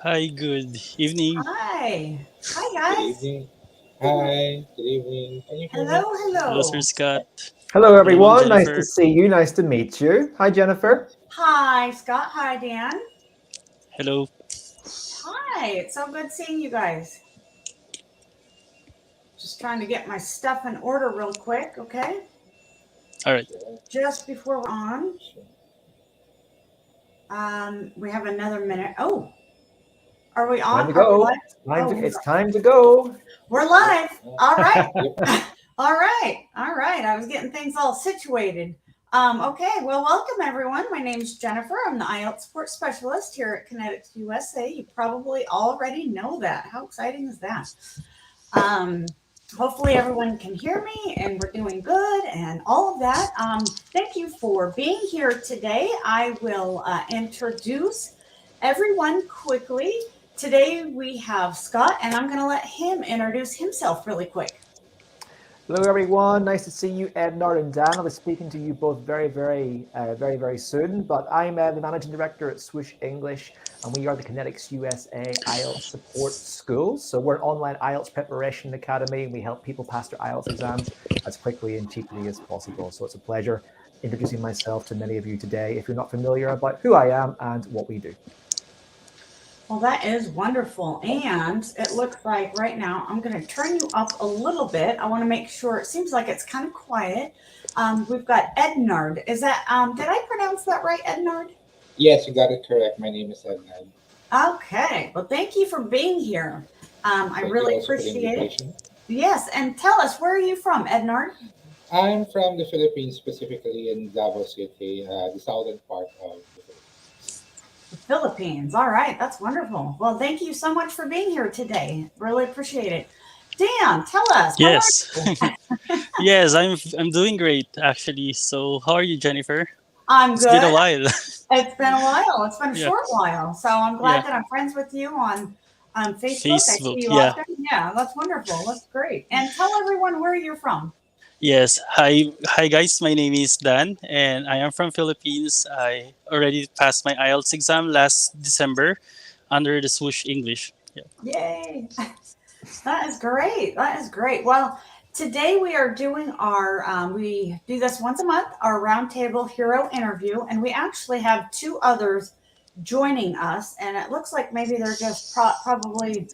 Hi, good evening. Hi. Hi, Good guys. evening. Hi, good evening. Can you hear Hello, me? Hello, Sir hello. Scott. Hello, Hello, Ma'am everyone. Nice to Jennifer. see you. Nice to meet you. Hi, Jennifer. Hi, Scott. Hi, Dan. Hello. Hi. It's so good seeing you guys. Just trying to get my stuff in order real quick, okay? All right. Sure, Just before we're on, sure. we have another minute. Oh, are we Time on? to Are we go. live? Oh, It's time to go. we're Yep. live. All right. Yep. All right. All right. I was getting things all situated. Okay. Well, welcome everyone. My name's Jennifer. I'm the IELTS support specialist here at Connetics USA. You probably already know that. How exciting is that? Um, Hopefully everyone can hear me and we're doing good and all of that. Thank you for being here today. I will introduce everyone quickly. Today we have Scott, and I'm going to let him introduce himself really quick. Hello, everyone. Nice to see you, Ednard and Dan. I'll be speaking to you both very soon. But I'm the managing director at Swoosh English, and we are the Connetics USA IELTS support school. So we're an online IELTS preparation academy, and we help people pass their IELTS exams as quickly and cheaply as possible. So it's a pleasure introducing myself to many of you today. If you're not familiar about who I am and what we do. Well, that is wonderful. And it looks like right now I'm going to turn you up a little bit. I want to make sure it seems like it's kind of quiet. We've got Ednard. Is that, did I pronounce that right, Ednard? Yes, you got it correct. My name is Ednard. Okay. Well, thank you for being here. I Thank you really also for the appreciate it. invitation. Yes. And tell us, where are you from, Ednard? I'm from the Philippines, specifically in Davao City, the southern part of the Philippines. The Philippines. All right. That's wonderful. Well, thank you so much for being here today. Really appreciate it. Dan, tell us, how are Yes. you? Yes, I'm doing great actually. So, how are you, Jennifer? I'm It's been a good. while. It's been a while. It's been a Yeah. short while. So I'm Yeah. glad that I'm friends with you on Facebook. I see Facebook. you Yeah. often. Yeah, that's wonderful. That's great. And tell everyone where you're from. Yes. Hi guys. My name is Dan and I am from Philippines. I already passed my IELTS exam last December under the Swoosh English. Yeah. Yay. That is great. That is great. Well, today we are doing we do this once a month, our roundtable hero interview, and we actually have two others joining us. And it looks like maybe they're just probably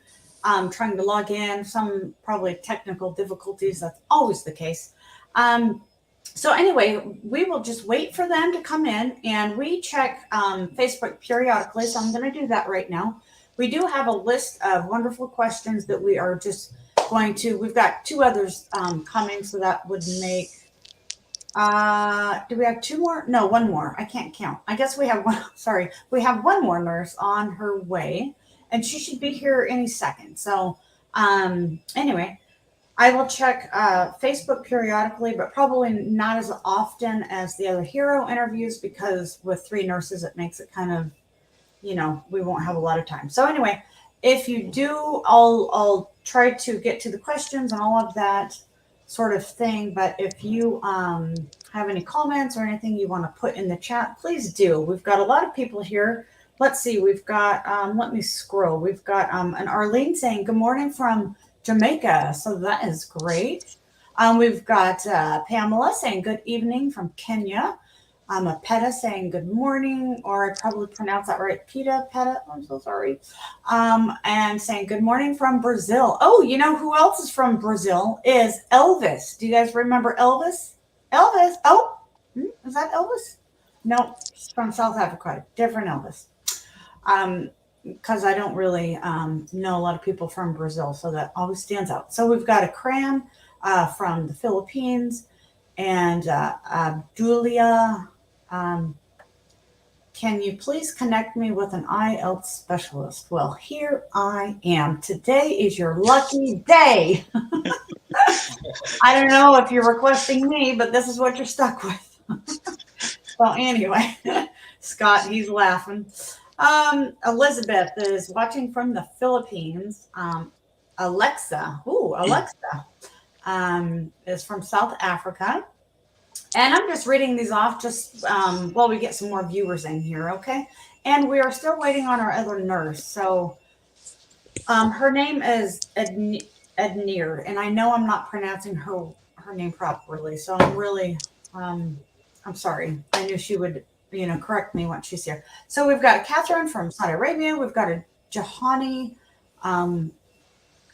trying to log in, some probably technical difficulties. That's always the case. Um, so anyway, we will just wait for them to come in, and we check Facebook periodically. So I'm going to do that right now. We do have a list of wonderful questions that we are just going to. We've got two others coming, so that would make. Do we have two more? No, one more. I can't count. I guess we have one. Sorry, we have one more nurse on her way, and she should be here any second. So, anyway, I will check Facebook periodically, but probably not as often as the other hero interviews because with three nurses, it makes it kind of, we won't have a lot of time. So anyway, if you do, I'll try to get to the questions and all of that sort of thing. But if you have any comments or anything you want to put in the chat, please do. We've got a lot of people here. Let's see. We've got. Let me scroll. We've got an Arlene saying good morning from Jamaica. So that is great. We've got Pamela saying good evening from Kenya. A Peta saying good morning, or I probably pronounced that right. Peta, I'm so sorry. And saying good morning from Brazil. Oh, you know who else is from Brazil? Is Elvis. Do you guys remember Elvis? Elvis. Oh, is that Elvis? No, he's from South Africa. Different Elvis. Because I don't really know a lot of people from Brazil, so that always stands out. So we've got a cram from the Philippines, and Julia. Um, can you please connect me with an IELTS specialist? Well, here I am. Today is your lucky day. I don't know if you're requesting me, but this is what you're stuck with. So anyway, Scott, he's laughing. Elizabeth is watching from the Philippines. Alexa, is from South Africa. And I'm just reading these off just while we get some more viewers in here, okay? And we are still waiting on our other nurse. So her name is Ednard, and I know I'm not pronouncing her name properly. So I'm really I'm sorry. I knew she would correct me once she's here. So we've got Catherine from Saudi Arabia. We've got a Jahani.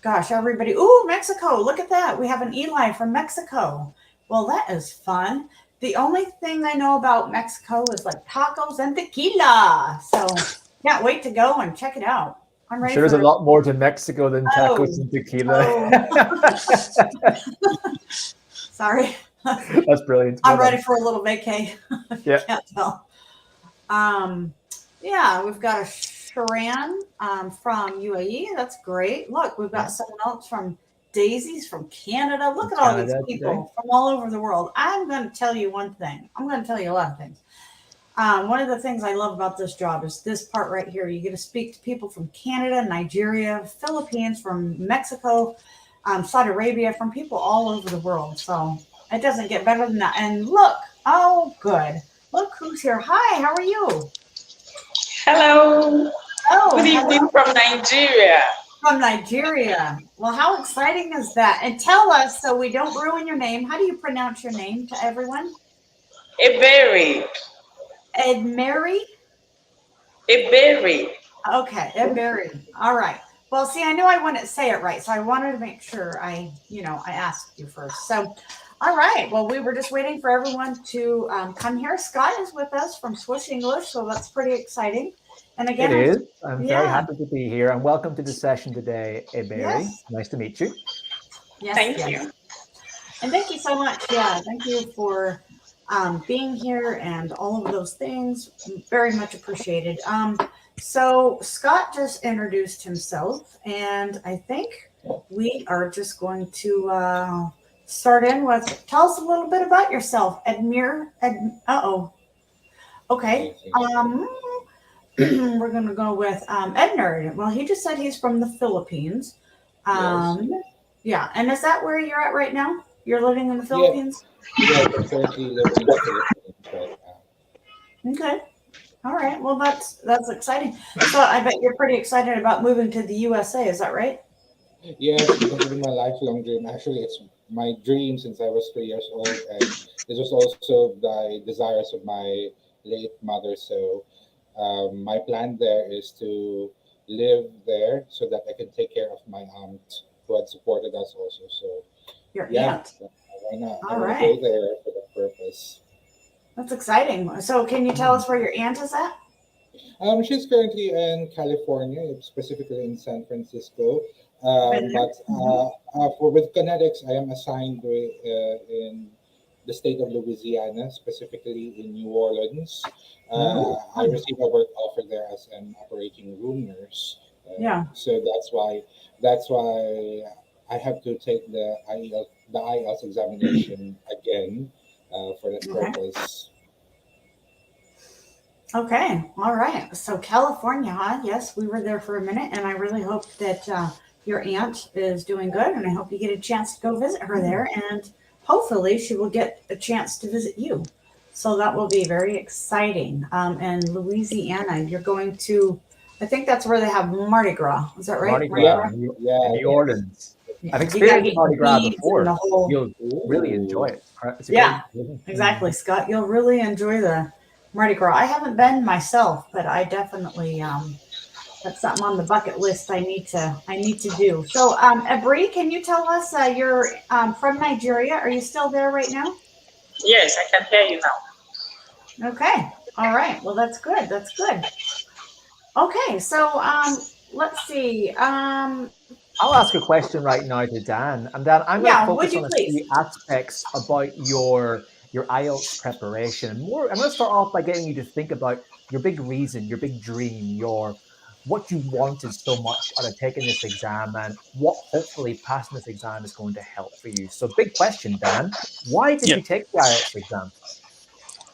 Gosh, everybody. Ooh, Mexico. Look at that. We have an Eli from Mexico. Well, that is fun. The only thing I know about Mexico is like tacos and tequila. So can't wait to go and check it out. I'm ready. Sure, there's a lot more to Mexico than tacos and tequila. Sorry. That's brilliant. I'm ready for a little vacay. Yeah. Can't tell. Yeah, we've got a Sharan from UAE. That's great. Look, we've got someone else from Daisy's from Canada. Look at all these people from all over the world. I'm going to tell you one thing. I'm going to tell you a lot of things. One of the things I love about this job is this part right here. You get to speak to people from Canada, Nigeria, Philippines, from Mexico, Saudi Arabia, from people all over the world. So it doesn't get better than that. And look, oh, good. Look who's here. Hi, how are you? Hello. Oh, good evening from Nigeria. From Nigeria. Well, how exciting is that? And tell us, so we don't ruin your name, how do you pronounce your name to everyone? Ebere. Edmary? Ebere. Okay, Ebere. All right. Well, see, I knew I wouldn't say it right, so I wanted to make sure I asked you first. So, all right. Well, we were just waiting for everyone to come here. Scott is with us from Swoosh English, so that's pretty exciting. And again, it is. I'm very happy to be here, and welcome to the session today, Ebere. Yes. Nice to meet you. Yes, thank you. And thank you so much. Yeah, thank you for being here and all of those things. Very much appreciated. So Scott just introduced himself, and I think we are just going to start in with, tell us a little bit about yourself, Edmir. Okay. We're going to go with Ednard. Well, he just said he's from the Philippines. Yeah. And is that where you're at right now? You're living in the Philippines? Yeah, I'm currently living in the Philippines right now. Okay. All right. Well, that's exciting. So I bet you're pretty excited about moving to the USA. Is that right? Yeah, it's been my lifelong dream. Actually, it's my dream since I was 3 years old, and this was also the desires of my late mother. So my plan there is to live there so that I can take care of my aunt who had supported us also. So Your aunt. Why not? I want to go there for that purpose. That's exciting. So can you tell us where your aunt is at? She's currently in California, specifically in San Francisco. With Connetics, I am assigned in the state of Louisiana, specifically in New Orleans. I received a work offer there as an operating room nurse. So that's why I have to take the IELTS examination again for that purpose. Okay. All right. So California, huh? Yes, we were there for a minute, and I really hope that your aunt is doing good, and I hope you get a chance to go visit her there, and hopefully she will get a chance to visit you. So that will be very exciting. And Louisiana, you're going to, I think that's where they have Mardi Gras. Is that right? Mardi Gras, New Orleans. I've experienced Mardi Gras before. You'll really enjoy it. Exactly, Scott. You'll really enjoy the Mardi Gras. I haven't been myself, but I definitely that's something on the bucket list I need to do. So, Ebere, can you tell us you're from Nigeria? Are you still there right now? Yes, I can hear you now. Okay. All right. Well, that's good. That's good. Okay. So, let's see. I'll ask a question right now to Dan, and Dan, I'm going to focus on a few aspects about your IELTS preparation. I'm going to start off by getting you to think about your big reason, your big dream, what you wanted so much out of taking this exam, and what hopefully passing this exam is going to help for you. So, big question, Dan. Why did you take the IELTS exam?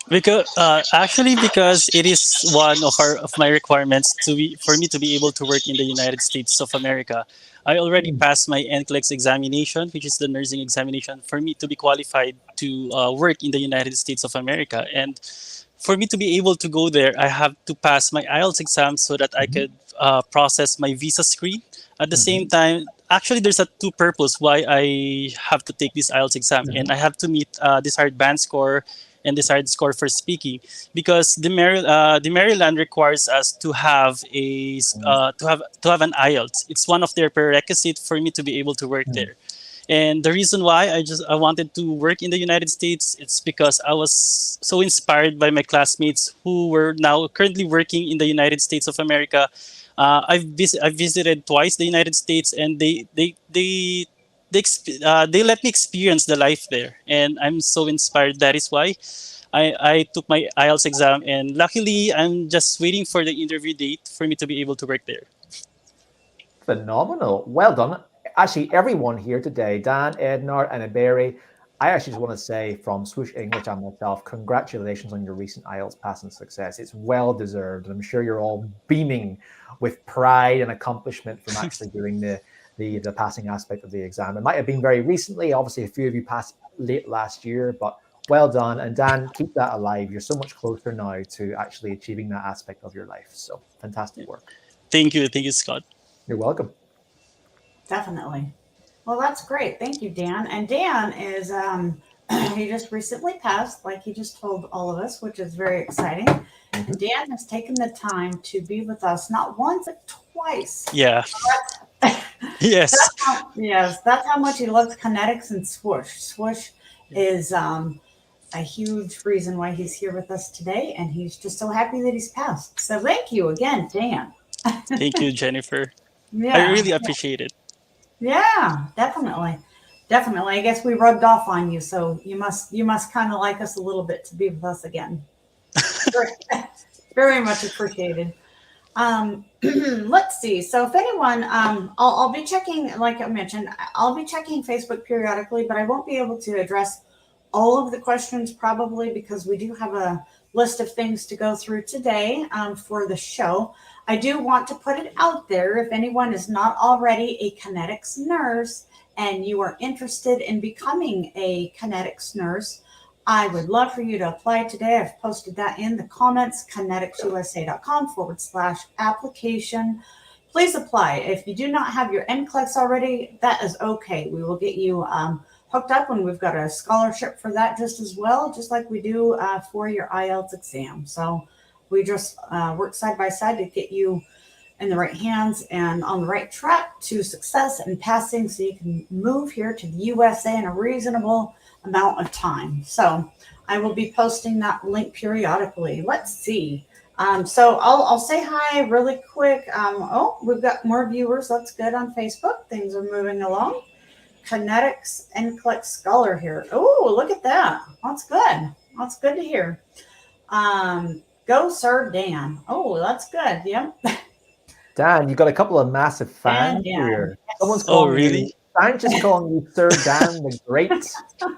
Because it is one of my requirements for me to be able to work in the United States of America. I already passed my NCLEX examination, which is the nursing examination, for me to be qualified to work in the United States of America. And for me to be able to go there, I have to pass my IELTS exam so that I could process my visa screen. At the same time, actually, there's a two purpose why I have to take this IELTS exam, and I have to meet desired band score and desired score for speaking, because the Maryland requires us to have to have an IELTS. It's one of their prerequisites for me to be able to work there. And the reason why I wanted to work in the United States, it's because I was so inspired by my classmates who were now currently working in the United States of America. I've visited twice the United States, and they let me experience the life there, and I'm so inspired. That is why I took my IELTS exam, and luckily I'm just waiting for the interview date for me to be able to work there. Phenomenal. Well done. Actually, everyone here today, Dan, Ednard, and Ebere, I actually just want to say from Swoosh English and myself, congratulations on your recent IELTS passing success. It's well deserved, and I'm sure you're all beaming with pride and accomplishment from actually doing the passing aspect of the exam. It might have been very recently. Obviously, a few of you passed late last year, but well done. And Dan, keep that alive. You're so much closer now to actually achieving that aspect of your life. So fantastic work. Thank you, Scott. You're welcome. Definitely. Well, that's great. Thank you, Dan. And Dan is he just recently passed, like he just told all of us, which is very exciting. And Dan has taken the time to be with us not once but twice. Yeah. Yes. That's how much he loves Connetics and Swoosh. Swoosh is a huge reason why he's here with us today, and he's just so happy that he's passed. So thank you again, Dan. Thank you, Jennifer. Yeah. I really appreciate it. Yeah, definitely. Definitely. I guess we rubbed off on you, so you must kind of like us a little bit to be with us again. very, very much appreciated. Let's see. So if anyone, I'll be checking, like I mentioned, I'll be checking Facebook periodically, but I won't be able to address all of the questions probably because we do have a list of things to go through today for the show. I do want to put it out there. If anyone is not already a Connetics nurse and you are interested in becoming a Connetics nurse, I would love for you to apply today. I've posted that in the comments, conneticsusa.com/application. Please apply. If you do not have your NCLEX already, that is okay. We will get you hooked up, and we've got a scholarship for that just as well, just like we do for your IELTS exam. So we just work side by side to get you in the right hands and on the right track to success and passing so you can move here to the USA in a reasonable amount of time. So I will be posting that link periodically. Let's see. So I'll say hi really quick. Oh, we've got more viewers. That's good on Facebook. Things are moving along. Connetics NCLEX Scholar here. Oh, look at that. That's good. That's good to hear. Go, Sir Dan. Oh, that's good. Yep. Dan, you've got a couple of massive fans here. Someone's calling really? you. I'm just calling you Sir Dan the Great.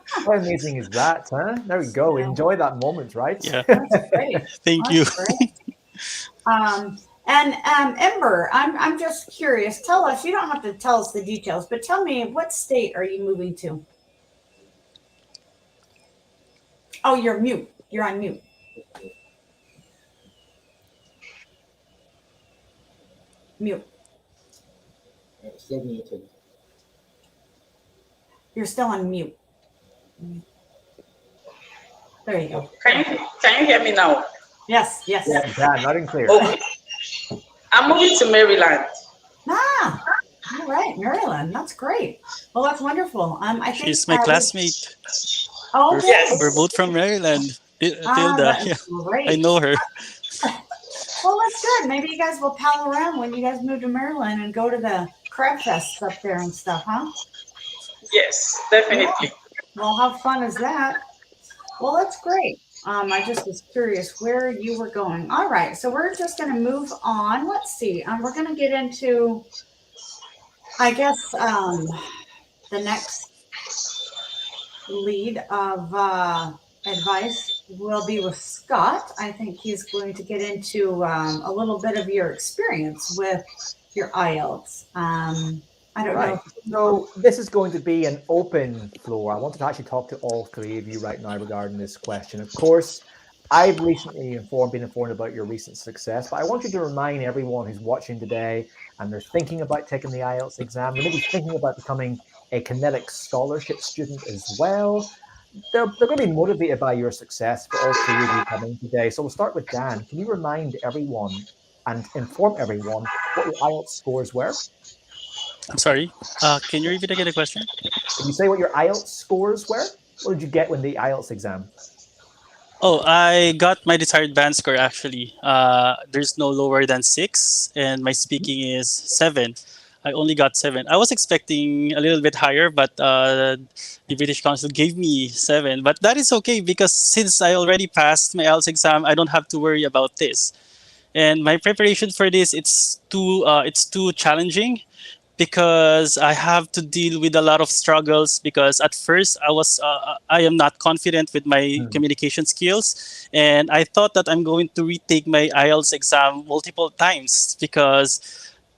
How amazing is that, huh? There we go. Yeah. Enjoy that moment, right? Yeah. That's great. Thank you. Great. And Ember, I'm just curious. Tell us. You don't have to tell us the details, but tell me, what state are you moving to? Oh, you're mute. You're on mute. Mute. Still muted. You're still on mute. There you go. Can you hear me now? Yes. Yeah, Dan, loud and clear. Okay. I'm moving to Maryland. Ah, all right, Maryland. That's great. Well, that's wonderful. I think She's my classmate. Oh, Yes. We're both from Maryland. Tilda. that Yeah. is great. I know her. Well, that's good. Maybe you guys will pal around when you guys move to Maryland and go to the crab fests up there and stuff, huh? Yes, definitely. Well, how fun is that? Well, that's great. I just was curious where you were going. All right, so we're just going to move on. Let's see. We're going to get into, I guess, the next lead of advice will be with Scott. I think he's going to get into a little bit of your experience with your IELTS. I don't know. So this is going to be an open floor. I wanted to actually talk to all three of you right now regarding this question. Of course, I've recently been informed about your recent success, but I want you to remind everyone who's watching today and they're thinking about taking the IELTS exam, they're maybe thinking about becoming a Connetics scholarship student as well. They're going to be motivated by your success for all three of you coming today. So we'll start with Dan. Can you remind everyone and inform everyone what your IELTS scores were? I'm sorry. Can you repeat again the question? Can you say what your IELTS scores were? What did you get when the IELTS exam? Oh, I got my desired band score actually. There's no lower than 6, and my speaking is 7. I only got 7. I was expecting a little bit higher, but the British Council gave me 7. But that is okay because since I already passed my IELTS exam, I don't have to worry about this. And my preparation for this, it's too challenging because I have to deal with a lot of struggles because at first I am not confident with my communication skills, and I thought that I'm going to retake my IELTS exam multiple times because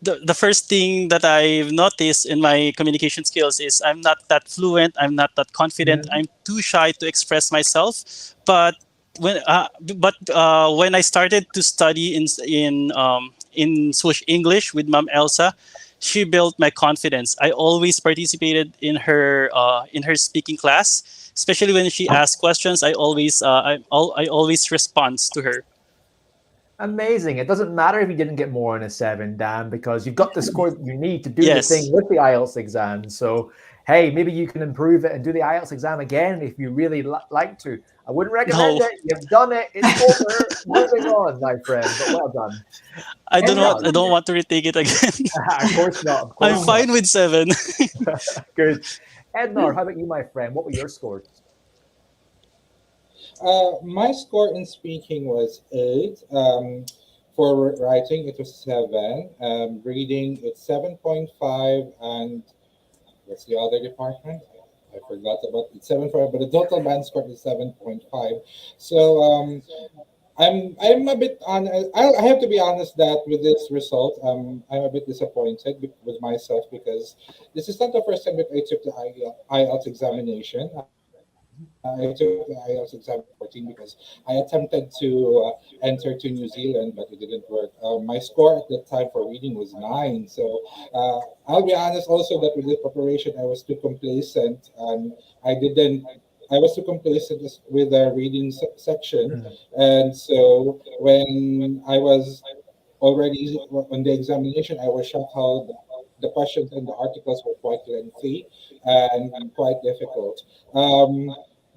the first thing that I've noticed in my communication skills is I'm not that fluent, I'm not that confident, I'm too shy to express myself. But when I started to study in Swoosh English with Ma'am Elsa, she built my confidence. I always participated in her speaking class, especially when she asked questions. I always respond to her. Amazing. It doesn't matter if you didn't get more than a 7, Dan, because you've got the score that you need to do the Yes. thing with the IELTS exam. So, hey, maybe you can improve it and do the IELTS exam again if you really like to. I wouldn't recommend No, it. You've done it. It's over. Moving on, my friend. But well done. I don't want. I Ednard. don't want to retake it again. Of course not. Of I'm course not. fine with 7. Good. Ednard, how about you, my friend? What were your scores? My score in speaking was 8. For writing, it was 7. Reading, it's 7.5. And what's the other department? I forgot about it. 7.5, but the total band score is 7.5. So I'm a bit on. I have to be honest that with this result, I'm a bit disappointed with myself because this is not the first time that I took the IELTS examination. I took the IELTS exam in 2014 because I attempted to enter to New Zealand, but it didn't work. My score at that time for reading was 9. So I'll be honest also that with this preparation, I was too complacent and I didn't. I was too complacent with the reading section, and so when I was already on the examination, I was shocked how the questions and the articles were quite lengthy and quite difficult.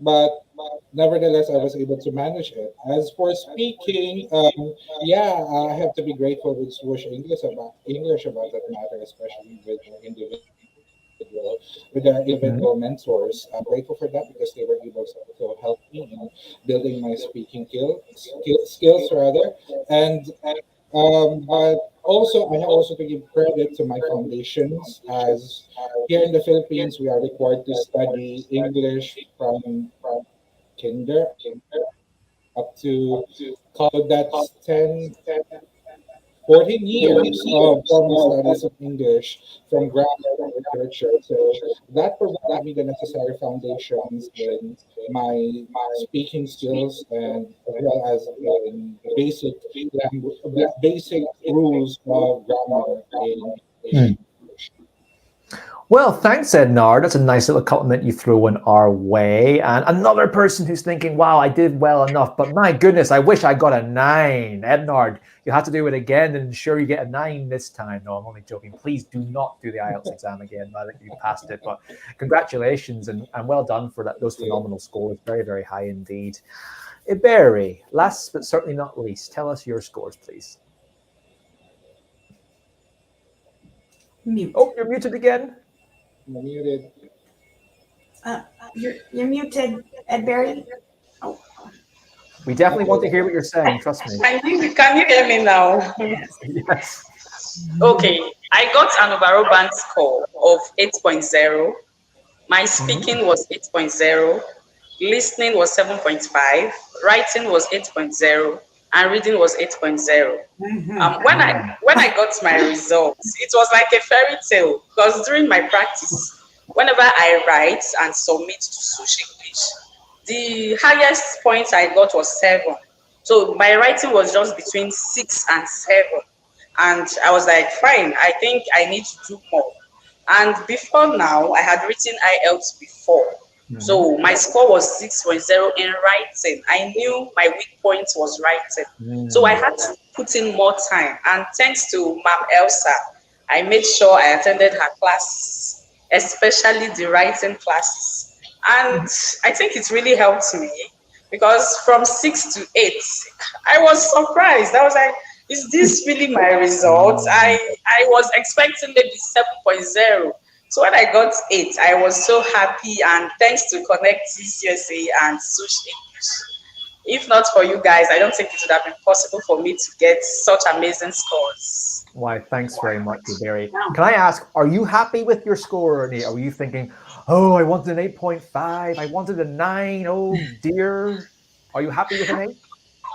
But nevertheless, I was able to manage it. As for speaking, yeah, I have to be grateful with Swoosh English about that matter, especially with their individual mentors. I'm grateful for that because they were able to help me in building my speaking skills rather, and but also I have also to give credit to my foundations as here in the Philippines we are required to study English from kinder up to college. That's 14 years of formal studies of English from grammar to literature. So that provided me the necessary foundations in my speaking skills and as well as in basic rules of grammar in English. Well, thanks, Ednard. That's a nice little compliment you throw in our way. And another person who's thinking, wow, I did well enough, but my goodness, I wish I got a 9. Ednard, you have to do it again and ensure you get a 9 this time. No, I'm only joking. Please do not do the IELTS exam again now that you passed it. But congratulations and well done for those phenomenal scores. Very, very high indeed. Ebere, last but certainly not least, tell us your scores, please. Mute. Oh, you're muted again. Muted. You're muted, Edberry. Oh, We definitely want to hear what you're saying. Trust me. Can you hear me now? Yes. Okay, I got an overall band score of 8.0. My speaking was 8.0. Listening was 7.5. Writing was 8.0. And reading was 8.0. When I got my results, it was like a fairy tale because during my practice, whenever I write and submit to Swoosh English, The highest point I got was 7. So my writing was just between 6 and 7. And I was like, fine, I think I need to do more. And before now, I had written IELTS before. So my score was 6.0 in writing. I knew my weak point was writing. So I had to put in more time. And thanks to Ma'am Elsa, I made sure I attended her class, especially the writing classes. And I think it really helped me because from 6 to 8, I was surprised. I was like, is this really my results? I was expecting maybe 7.0. So when I got 8, I was so happy, and thanks to Connetics USA and Swoosh English. If not for you guys, I don't think it would have been possible for me to get such amazing scores. Why, thanks very much, Ebere. Can I ask, are you happy with your score, or are you thinking, oh, I wanted an 8.5, I wanted a 9, oh dear. Are you happy with an 8?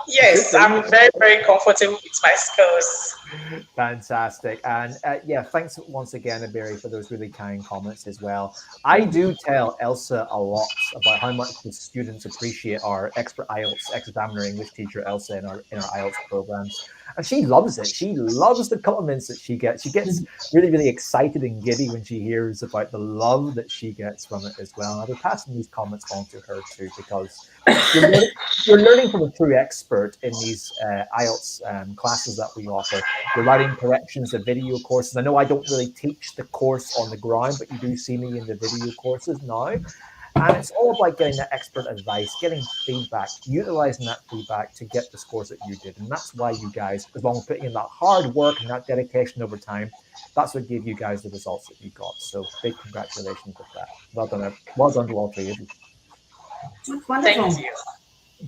Yes, I'm very, very comfortable with my scores. Fantastic. And yeah, thanks once again, Ebere, for those really kind comments as well. I do tell Elsa a lot about how much the students appreciate our expert IELTS examiner English teacher, Elsa, in our IELTS programs. And she loves it. She loves the compliments that she gets. She gets really, really excited and giddy when she hears about the love that she gets from it as well. And I'll be passing these comments on to her too, because you're learning from a true expert in these IELTS classes that we offer. You're writing corrections, the video courses. I know I don't really teach the course on the ground, but you do see me in the video courses now. And it's all about getting that expert advice, getting feedback, utilizing that feedback to get the scores that you did. And that's why you guys, as long as putting in that hard work and that dedication over time, that's what gave you guys the results that you got. So big congratulations with that. Well done. Well done to all three of you. That's wonderful. Thank you.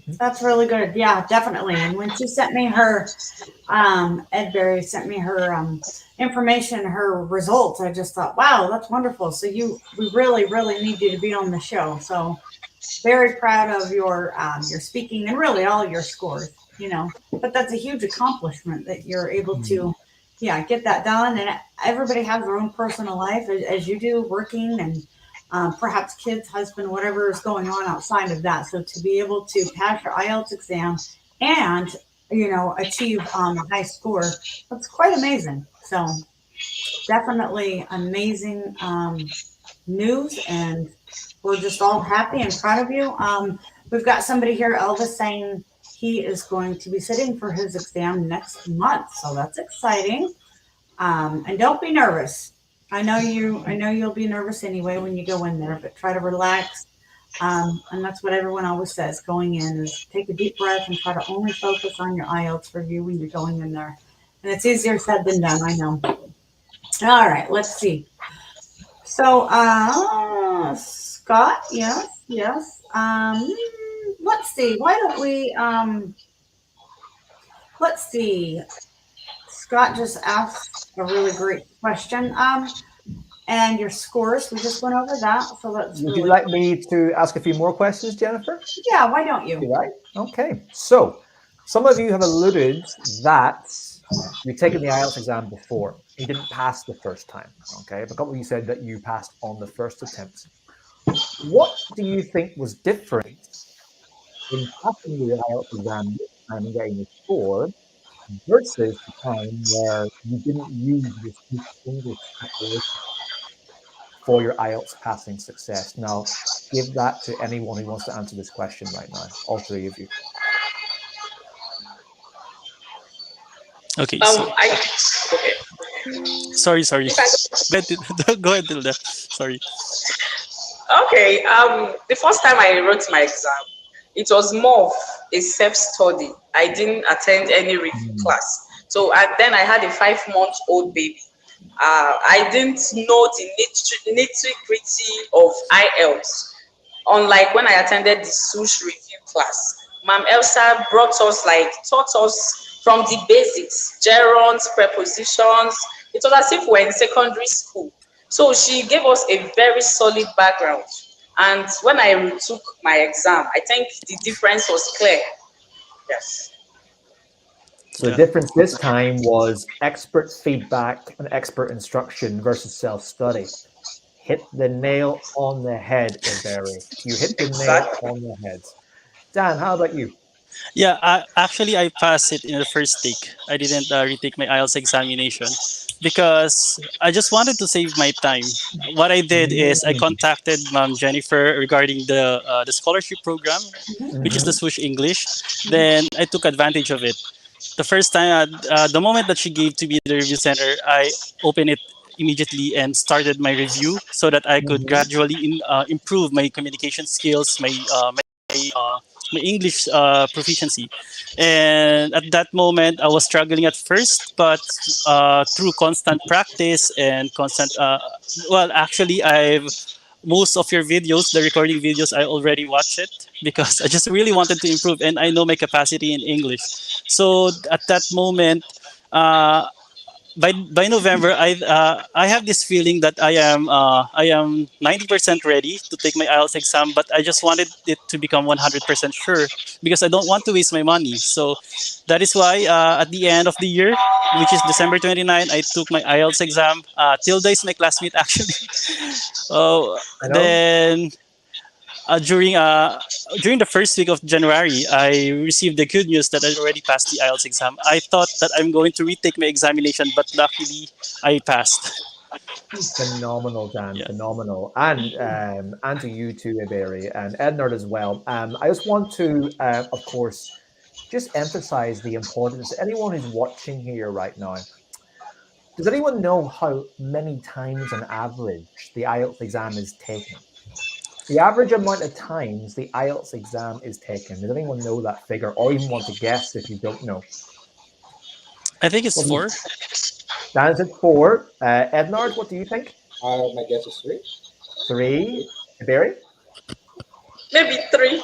That's really good. Yeah, definitely. And when she sent me her, Ebere sent me her information, her results, I just thought, wow, that's wonderful. So we really, really need you to be on the show. So very proud of your speaking and really all your scores, but that's a huge accomplishment that you're able to, get that done. And everybody has their own personal life as you do, working and perhaps kids, husband, whatever is going on outside of that. So to be able to pass your IELTS exam and, achieve a high score, that's quite amazing. So definitely amazing news, and we're just all happy and proud of you. We've got somebody here, Elvis, saying he is going to be sitting for his exam next month. So that's exciting. And don't be nervous. I know you'll be nervous anyway when you go in there, but try to relax. And that's what everyone always says going in is take a deep breath and try to only focus on your IELTS review when you're going in there. And it's easier said than done, I know. All right, let's see. So, Scott, yes. Let's see. Why don't we, let's see. Scott just asked a really great question. And your scores, we just went over that. So that's Would you like me to ask a few more questions, Jennifer? Yeah, why don't you? Right. Okay. So some of you have alluded that you've taken the IELTS exam before. You didn't pass the first time. Okay. But a couple of you said that you passed on the first attempt. What do you think was different in passing the IELTS exam this time and getting a score versus the time where you didn't use this English preparation for your IELTS passing success? Now, give that to anyone who wants to answer this question right now, all three of you. Okay. Okay. Sorry. Go ahead, Tilda. Sorry. Okay. The first time I wrote my exam, it was more of a self-study. I didn't attend any review class. So then I had a 5-month-old baby. I didn't know the nitty-gritty of IELTS. Unlike when I attended the Swoosh review class, Ma'am Elsa taught us from the basics, gerunds, prepositions. It was as if we were in secondary school. So she gave us a very solid background. And when I retook my exam, I think the difference was clear. Yes. So the difference this time was expert feedback and expert instruction versus self-study. hit the nail on the head, Ebere. You hit the nail Exactly. on the head. Dan, how about you? Yeah, actually, I passed it in the first take. I didn't retake my IELTS examination because I just wanted to save my time. What I did is I Mm. contacted Mom Jennifer regarding the scholarship program, which is the Mhm. Swoosh English. Then I took advantage of it. The first time, the moment that she gave to me the review center, I opened it immediately and started my review so that I could Mhm. gradually improve my communication skills, my English proficiency. And at that moment, I was struggling at first, but through constant practice and constant, well, actually, I've most of your videos, the recording videos, I already watched it because I just really wanted to improve, and I know my capacity in English. So at that moment, uh, by November, I have this feeling that I am 90% ready to take my IELTS exam, but I just wanted it to become 100% sure because I don't want to waste my money. So that is why at the end of the year, which is December 29, I took my IELTS exam. Tilda is my classmate actually. I know. Then during the first week of January, I received the good news that I already passed the IELTS exam. I thought that I'm going to retake my examination, but luckily I passed. Phenomenal, Dan. Yeah. Phenomenal. And to you too, Ebere, and Ednard as well. I just want to, of course, just emphasize the importance. Anyone who's watching here right now, does anyone know how many times on average the IELTS exam is taken? The average amount of times the IELTS exam is taken. Does anyone know that figure, or even want to guess if you don't know? I think it's What do you? four. Dan said four. Ednard, what do you think? My guess is three. Three. Barry? Maybe three.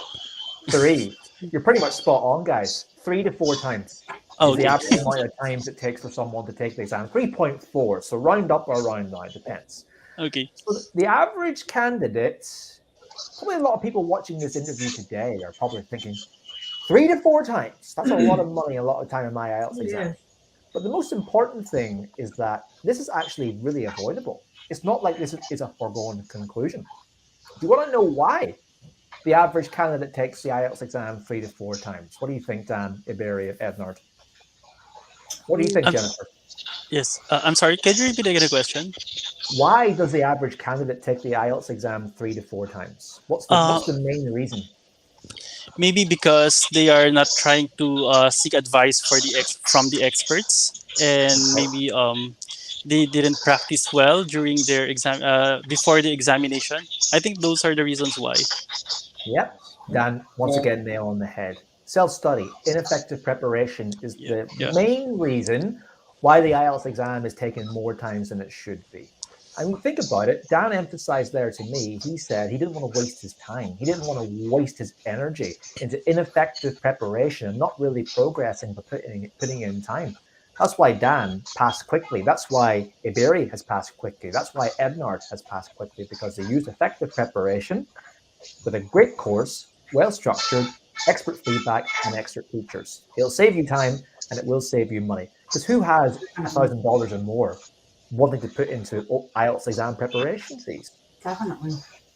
Three. You're pretty much spot on, guys. 3 to 4 times Oh, is the okay. average amount of times it takes for someone to take the exam. 3.4. So round up or round down, depends. Okay. So the average candidate, probably a lot of people watching this interview today are probably thinking 3 to 4 times. That's a lot of money, a lot of time in my IELTS exam. Yes. But the most important thing is that this is actually really avoidable. It's not like this is a foregone conclusion. Do you want to know why the average candidate takes the IELTS exam 3 to 4 times? What do you think, Dan, Iberi, and Ednard? What do you think, Um, Jennifer? yes. I'm sorry. Can you repeat again the question? Why does the average candidate take the IELTS exam 3 to 4 times? Uh, What's the main reason? Maybe because they are not trying to seek advice from the experts, and Okay. maybe they didn't practice well during their exam before the examination. I think those are the reasons why. Yep. Dan, once Uh, again, nail on the head. Self study, ineffective preparation is Yeah. the Yeah. main reason why the IELTS exam is taken more times than it should be. I mean, think about it. Dan emphasized there to me, he said he didn't want to waste his time. He didn't want to waste his energy into ineffective preparation and not really progressing, but putting in time. That's why Dan passed quickly. That's why Iberi has passed quickly. That's why Ednard has passed quickly, because they used effective preparation with a great course, well structured, expert feedback, and expert teachers. It'll save you time and it will save you money. Because who has $1,000 or more wanting to put into IELTS exam preparation fees? Definitely.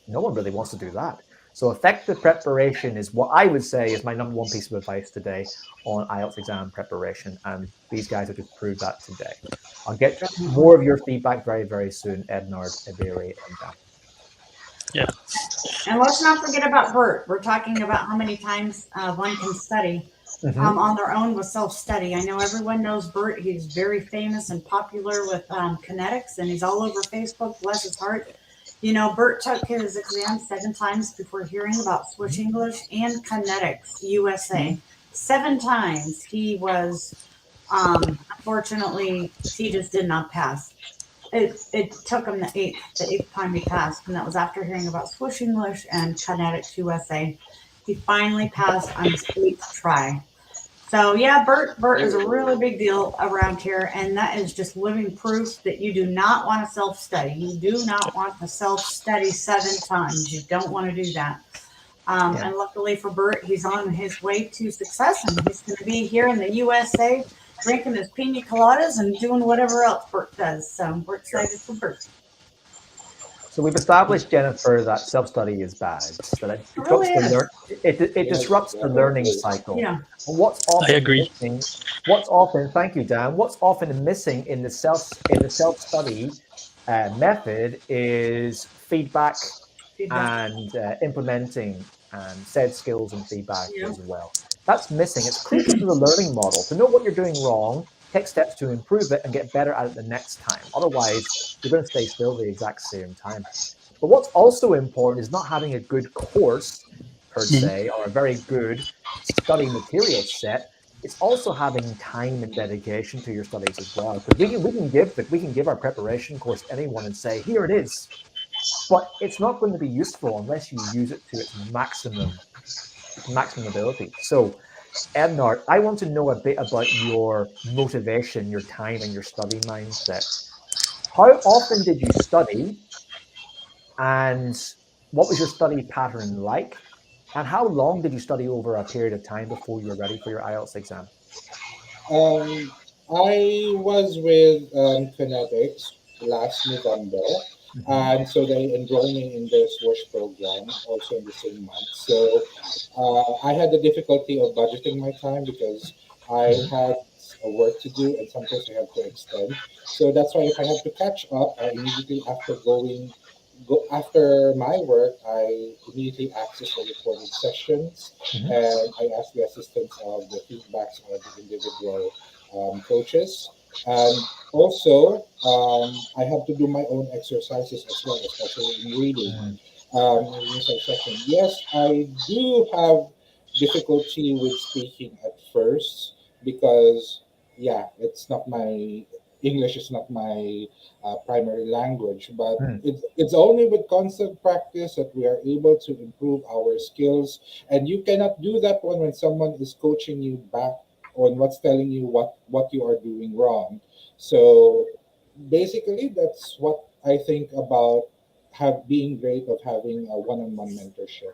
No one really wants to do that. So effective preparation is what I would say is my number one piece of advice today on IELTS exam preparation. And these guys have just proved that today. I'll get Definitely. more of your feedback very, very soon, Ednard, Ebere, and Dan. Yeah. And let's not forget about Bert. We're talking about how many times one can study Mm-hmm. on their own with self study. I know everyone knows Bert. He's very famous and popular with Connetics, and he's all over Facebook. Bless his heart. You know, Bert took his exam 7 times before hearing about Switch English and Connetics USA. 7 times he was, unfortunately, he just did not pass. It took him the eighth time he passed, and that was after hearing about Swoosh English and Connetics USA. He finally passed on his eighth try. So yeah, Bert is a really big deal around here, and that is just living proof that you do not want to self study. You do not want to self study 7 times. You don't want to do that. Yeah. And luckily for Bert, he's on his way to success, and he's going to be here in the USA drinking his pina coladas and doing whatever else Bert does. So we're excited for Bert. So we've established, Jennifer, that self-study is bad. That it disrupts really the is. it Yes, disrupts the learning definitely. cycle. Yeah. And what's I often agree. missing, what's often, thank you, Dan, what's often missing in the self-study method is feedback Feedback. and implementing said skills and feedback Yeah. as well. That's missing. It's crucial to the learning model to know what you're doing wrong, take steps to improve it, and get better at it the next time. Otherwise, you're going to stay still the exact same time. But what's also important is not having a good course per Mhm. se, or a very good study material set. It's also having time and dedication to your studies as well. Because we can give our preparation course to anyone and say, here it is, but it's not going to be useful unless you use it to its maximum ability. So, Ednard, I want to know a bit about your motivation, your time, and your study mindset. How often did you study, and what was your study pattern like? And how long did you study over a period of time before you were ready for your IELTS exam? Um, I was with Connetics last November, Mhm. and so they enrolled me in their Swoosh program also in the same month. So I had the difficulty of budgeting my time because I Mhm. had a work to do and sometimes I had to extend. So that's why if I had to catch up, I immediately go after my work, I immediately access the recorded sessions Mhm. and I ask the assistance of the feedbacks of the individual coaches. And also, I have to do my own exercises as well, especially in reading Mhm. in research section. Yes, I do have difficulty with speaking at first because, yeah, it's not my English is not my primary language, but Mhm. it's only with constant practice that we are able to improve our skills. And you cannot do that one when someone is coaching you back on what's telling you what you are doing wrong. So basically, that's what I think about have being great of having a one-on-one mentorship.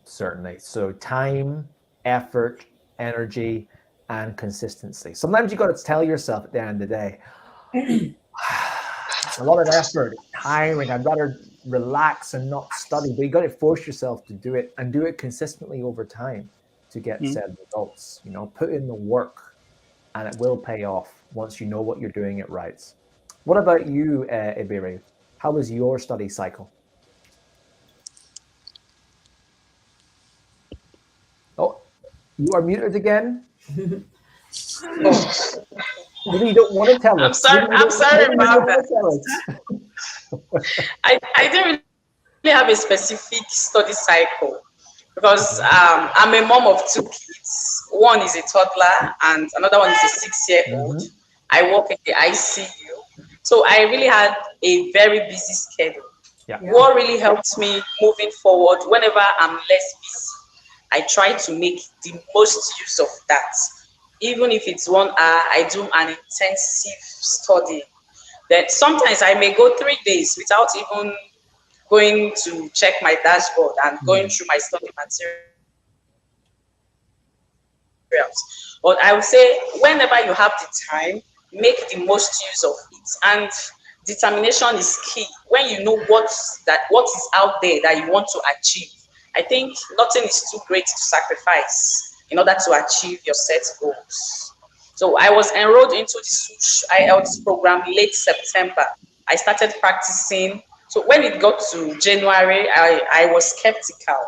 Certainly. So time, effort, energy, and consistency. Sometimes you got to tell yourself at the end of the day, it's a lot of effort, it's tiring. I'd rather relax and not study. But you got to force yourself to do it and do it consistently over time to get Mhm. said results. Put in the work and it will pay off once you know what you're doing it right. What about you, Ebere? How was your study cycle? Oh, you are muted again. Oh, Maybe you don't want to tell I'm us. sorry. I'm sorry Maybe you about don't that. want to tell us. I didn't really have a specific study cycle because I'm a mom of two kids. One is a toddler and another one is a 6-year-old. Mhm. I work in the ICU. So I really had a very busy schedule. Yeah. Yeah. What really helped me moving forward whenever I'm less busy, I try to make the most use of that. Even if it's 1 hour, I do an intensive study. Then sometimes I may go 3 days without even going to check my dashboard and going Mm. through my study materials. But I would say whenever you have the time, make the most use of it. And determination is key. When you know what is out there that you want to achieve, I think nothing is too great to sacrifice in order to achieve your set goals. So I was enrolled into the Swoosh IELTS program late September. I started practicing. So when it got to January, I was skeptical.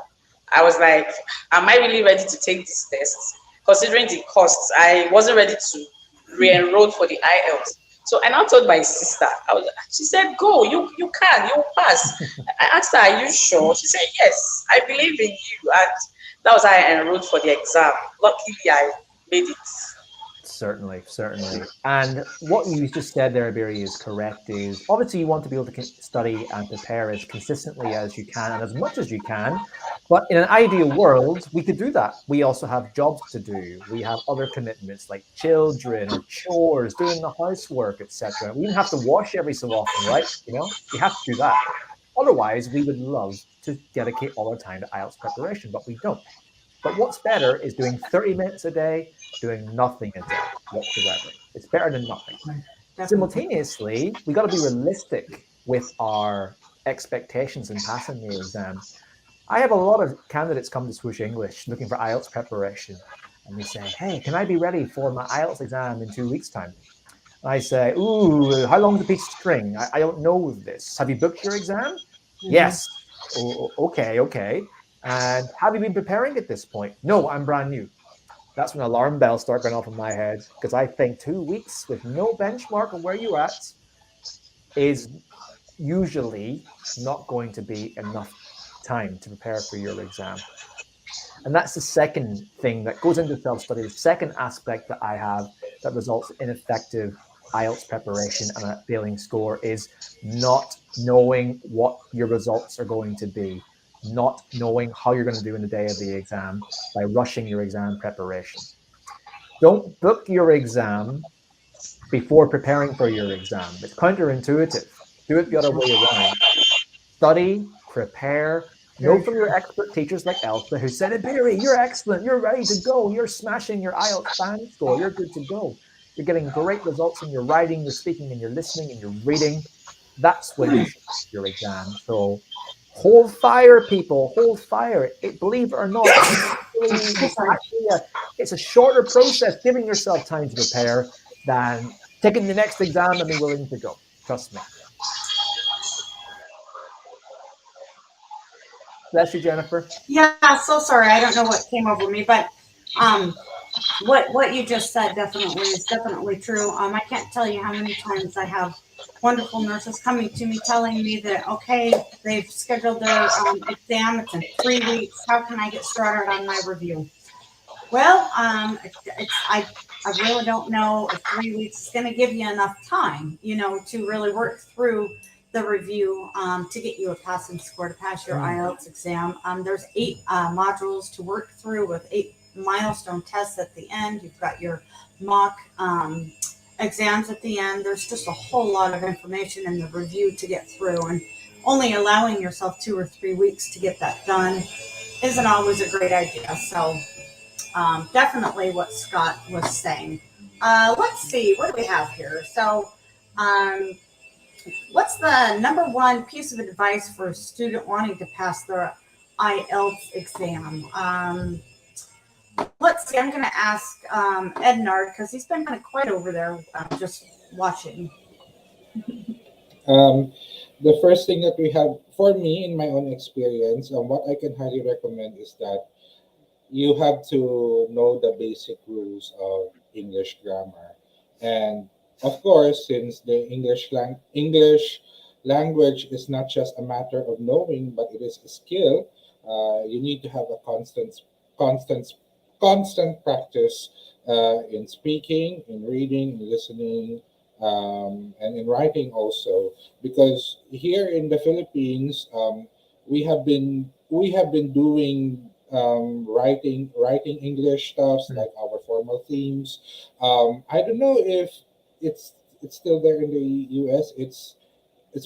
I was like, am I really ready to take this test? Considering the costs, I wasn't ready to re-enroll for the IELTS. So I now told my sister, she said, go, you can, you'll pass. I asked her, are you sure? She said, yes, I believe in you. And that was how I enrolled for the exam. Luckily, I made it. Certainly, certainly. And what you just said there, Abiri, is correct. Is obviously you want to be able to study and prepare as consistently as you can and as much as you can. But in an ideal world, we could do that. We also have jobs to do. We have other commitments like children or chores, doing the housework, etc. We even have to wash every so often, right? We have to do that. Otherwise, we would love to dedicate all our time to IELTS preparation, but we don't. But what's better is doing 30 minutes a day, doing nothing a day whatsoever. It's better than nothing. Definitely. Simultaneously, we got to be realistic. with our expectations in passing the exam. I have a lot of candidates come to Swoosh English looking for IELTS preparation, and they say, "Hey, can I be ready for my IELTS exam in 2 weeks' time?" I say, "Ooh, how long is a piece of string? I don't know this. Have you booked your exam?" Mhm. "Yes." Okay, okay. "And have you been preparing at this point?" "No, I'm brand new." That's when alarm bells start going off in my head, because I think 2 weeks with no benchmark of where you're at is usually not going to be enough time to prepare for your exam. And that's the second thing that goes into self-study. The second aspect that I have that results in effective IELTS preparation and a failing score is not knowing what your results are going to be, not knowing how you're going to do in the day of the exam by rushing your exam preparation. Don't book your exam before preparing for your exam. It's counterintuitive. Do it the other way around. Study, prepare, know Very from true. your expert teachers like Elsa who said, "Ebere, you're excellent, you're ready to go, you're smashing your IELTS band score, you're good to go. You're getting great results in your writing, your speaking, and your listening, and your reading." That's when you should book your exam. So hold fire, people, hold fire. Believe it or not, Oh, it's sorry. actually it's a shorter process giving yourself time to prepare than taking the next exam and be willing to go. Trust me. Bless you, Jennifer. Yeah, so sorry. I don't know what came over me, but um, what you just said definitely is definitely true. I can't tell you how many times I have wonderful nurses coming to me telling me that okay, they've scheduled their exam. It's in 3 weeks. How can I get started on my review? Well, I really don't know if 3 weeks is going to give you enough time, to really work through the review to get you a passing score to pass your Mm. IELTS exam. There's 8 modules to work through with 8 milestone tests at the end. You've got your mock exams at the end. There's just a whole lot of information in the review to get through, and only allowing yourself 2 or 3 weeks to get that done isn't always a great idea. So definitely what Scott was saying. Let's see, what do we have here? So, um, what's the number one piece of advice for a student wanting to pass their IELTS exam? Let's see, I'm going to ask Ednard because he's been kind of quiet over there just watching. Um, the first thing that we have for me in my own experience, what I can highly recommend is that you have to know the basic rules of English grammar. And of course, since the English language is not just a matter of knowing, but it is a skill, you need to have a constant, constant practice in speaking, in reading, in listening, and in writing also. Because here in the Philippines, we have been doing writing English stuffs Mm. like our formal themes. I don't know if it's still there in the US. It's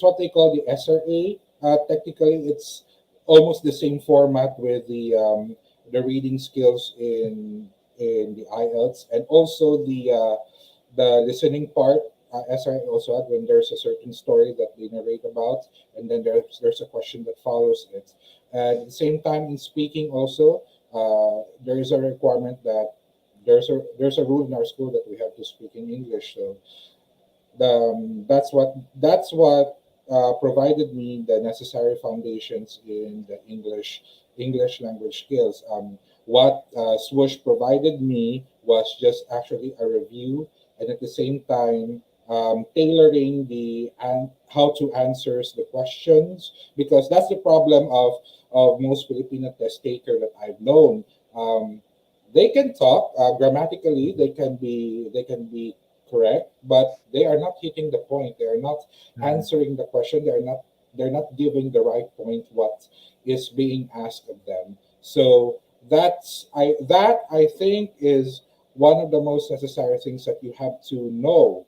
what they call the SRA. Technically, it's almost the same format with the reading skills in the IELTS, and also the listening part. SRA also had when there's a certain story that they narrate about, and then there's a question that follows it. And at the same time, in speaking also, there is a requirement that there's a rule in our school that we have to speak in English. So that's what provided me the necessary foundations in the English language skills. What Swoosh provided me was just actually a review, and at the same time tailoring the and how to answers the questions, because that's the problem of most Filipino test taker that I've known. They can talk grammatically, they can be correct, but they are not hitting the point. They are not Mm. answering the question. They're not giving the right point what is being asked of them. So that I think is one of the most necessary things, that you have to know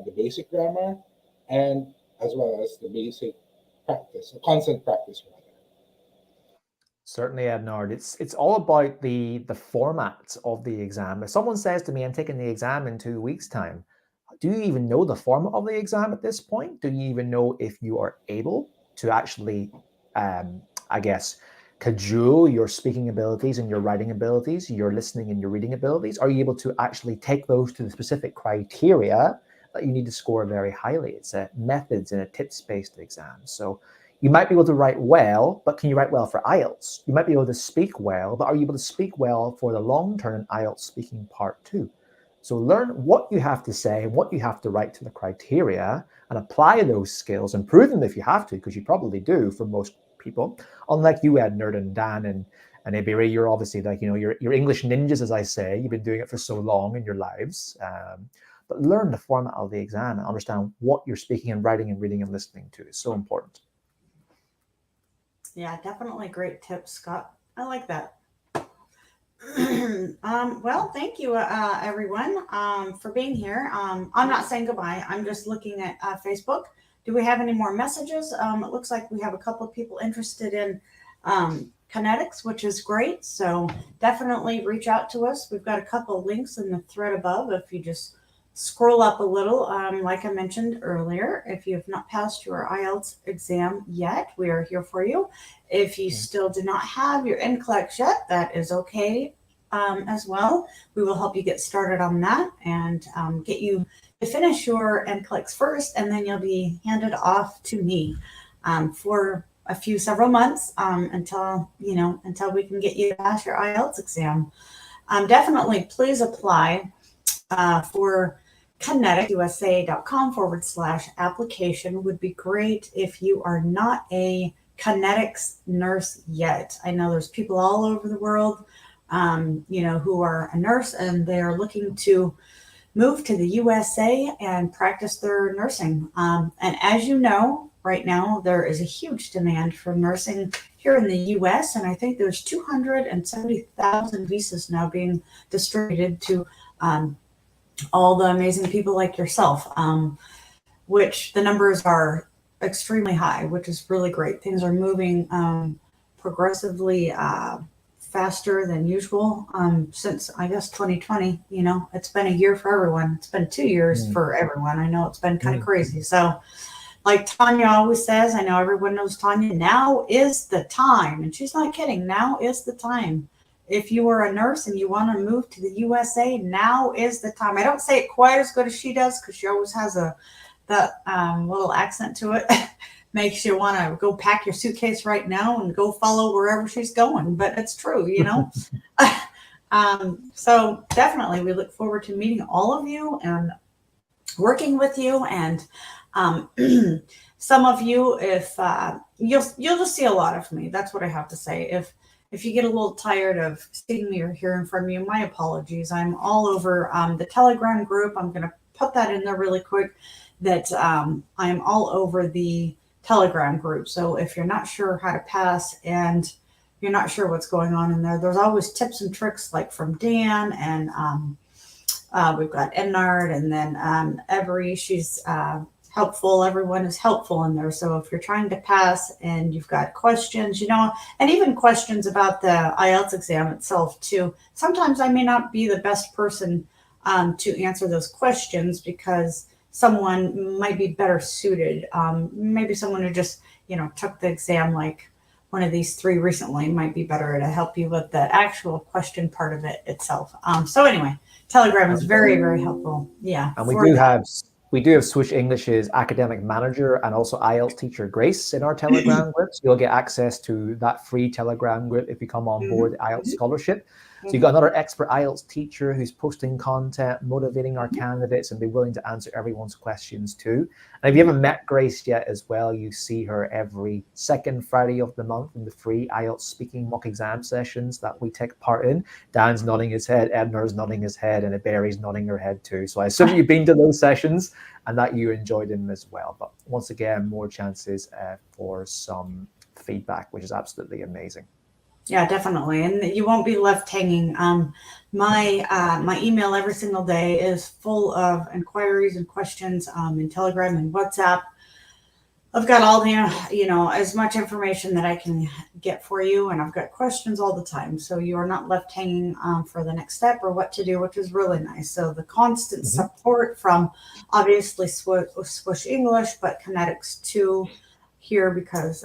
the basic grammar, and as well as the basic practice, constant practice rather. Certainly, Ednard. It's all about the format of the exam. If someone says to me, "I'm taking the exam in 2 weeks' time," do you even know the format of the exam at this point? Do you even know if you are able to actually, I guess, cajole your speaking abilities and your writing abilities, your listening and your reading abilities? Are you able to actually take those to the specific criteria that you need to score very highly? It's a methods and a tips-based exam. So you might be able to write well, but can you write well for IELTS? You might be able to speak well, but are you able to speak well for the long-term IELTS speaking part too? So learn what you have to say, what you have to write to the criteria, and apply those skills, improve them if you have to, because you probably do for most people. Unlike you, Ednard and Dan and Ebere, you're obviously like, you're English ninjas, as I say. You've been doing it for so long in your lives. But learn the format of the exam and understand what you're speaking and writing and reading and listening to. It's so important. Yeah, definitely great tips, Scott. I like that. Well, thank you, everyone, for being here. I'm not saying goodbye. I'm just looking at Facebook. Do we have any more messages? It looks like we have a couple of people interested in Connetics, which is great. So definitely reach out to us. We've got a couple of links in the thread above. If you just scroll up a little, like I mentioned earlier, if you have not passed your IELTS exam yet, we are here for you. If you still do not have your NCLEX yet, that is okay as well. We will help you get started on that and get you to finish your NCLEX first, and then you'll be handed off to me for several months until we can get you to pass your IELTS exam. Definitely please apply for ConneticsUSA.com/application. Would be great if you are not a Connetics nurse yet. I know there's people all over the world, who are a nurse and they are looking to move to the USA and practice their nursing. And as you know, right now, there is a huge demand for nursing here in the US. And I think there's 270,000 visas now being distributed to all the amazing people like yourself, which the numbers are extremely high, which is really great. Things are moving progressively faster than usual since, I guess, 2020. It's been a year for everyone. It's been 2 years for everyone. I know it's been kind of crazy. So like Tanya always says, I know everyone knows Tanya, now is the time. And she's not kidding. Now is the time. If you are a nurse and you want to move to the USA, now is the time. I don't say it quite as good as she does because she always has that little accent to it. Makes you want to go pack your suitcase right now and go follow wherever she's going. But it's true, So definitely we look forward to meeting all of you and working with you. And some of you, if you'll just see a lot of me. That's what I have to say. If you get a little tired of seeing me or hearing from you, my apologies. I'm all over the Telegram group. I'm going to put that in there really quick, that I'm all over the Telegram group. So if you're not sure how to pass and you're not sure what's going on in there, there's always tips and tricks like from Dan, and we've got Ednard, and then Ebere. She's helpful. Everyone is helpful in there. So if you're trying to pass and you've got questions, and even questions about the IELTS exam itself too, sometimes I may not be the best person to answer those questions because someone might be better suited. Maybe someone who just, took the exam, like one of these three recently, might be better to help you with the actual question part of it itself. So anyway, Telegram is very, very helpful. Yeah. And we do have Swoosh English's academic manager and also IELTS teacher Grace in our Telegram group. So you'll get access to that free Telegram group if you come on board the IELTS scholarship. So you've got another expert IELTS teacher who's posting content, motivating our candidates, and be willing to answer everyone's questions too. And if you haven't met Grace yet as well, you see her every second Friday of the month in the free IELTS speaking mock exam sessions that we take part in. Dan's nodding his head, Ednard's nodding his head, and Ebere's nodding her head too. So I assume you've been to those sessions and that you enjoyed them as well. But once again, more chances for some feedback, which is absolutely amazing. Yeah, definitely. And you won't be left hanging. My email every single day is full of inquiries and questions in Telegram and WhatsApp. I've got all the, as much information that I can get for you, and I've got questions all the time. So you are not left hanging for the next step or what to do, which is really nice. So the constant Mhm. support from obviously Swoosh English, but Connetics too here because